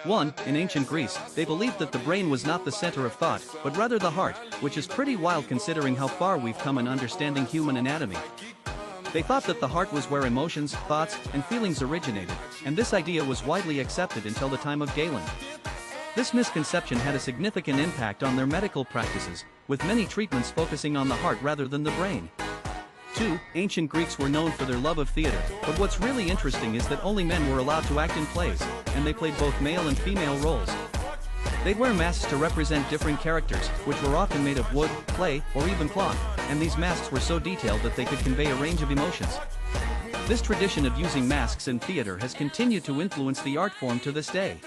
1. In ancient Greece, they believed that the brain was not the center of thought, but rather the heart, which is pretty wild considering how far we've come in understanding human anatomy. They thought that the heart was where emotions, thoughts, and feelings originated, and this idea was widely accepted until the time of Galen. This misconception had a significant impact on their medical practices, with many treatments focusing on the heart rather than the brain. 2. Ancient Greeks were known for their love of theater, but what's really interesting is that only men were allowed to act in plays, and they played both male and female roles. They'd wear masks to represent different characters, which were often made of wood, clay, or even cloth, and these masks were so detailed that they could convey a range of emotions. This tradition of using masks in theater has continued to influence the art form to this day.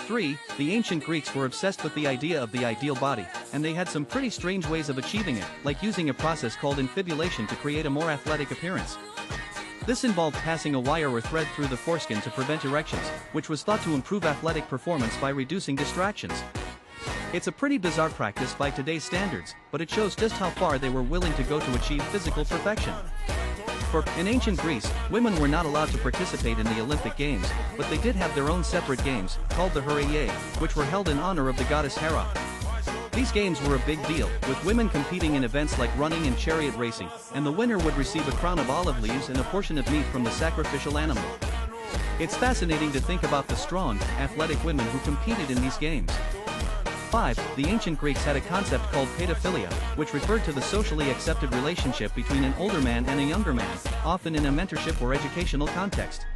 3. The ancient Greeks were obsessed with the idea of the ideal body, and they had some pretty strange ways of achieving it, like using a process called infibulation to create a more athletic appearance. This involved passing a wire or thread through the foreskin to prevent erections, which was thought to improve athletic performance by reducing distractions. It's a pretty bizarre practice by today's standards, but it shows just how far they were willing to go to achieve physical perfection. In ancient Greece, women were not allowed to participate in the Olympic Games, but they did have their own separate games, called the Herae, which were held in honor of the goddess Hera. These games were a big deal, with women competing in events like running and chariot racing, and the winner would receive a crown of olive leaves and a portion of meat from the sacrificial animal. It's fascinating to think about the strong, athletic women who competed in these games. 5. The ancient Greeks had a concept called paedophilia, which referred to the socially accepted relationship between an older man and a younger man, often in a mentorship or educational context.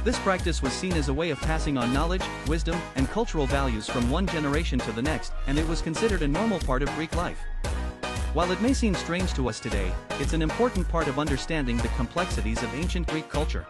This practice was seen as a way of passing on knowledge, wisdom, and cultural values from one generation to the next, and it was considered a normal part of Greek life. While it may seem strange to us today, it's an important part of understanding the complexities of ancient Greek culture.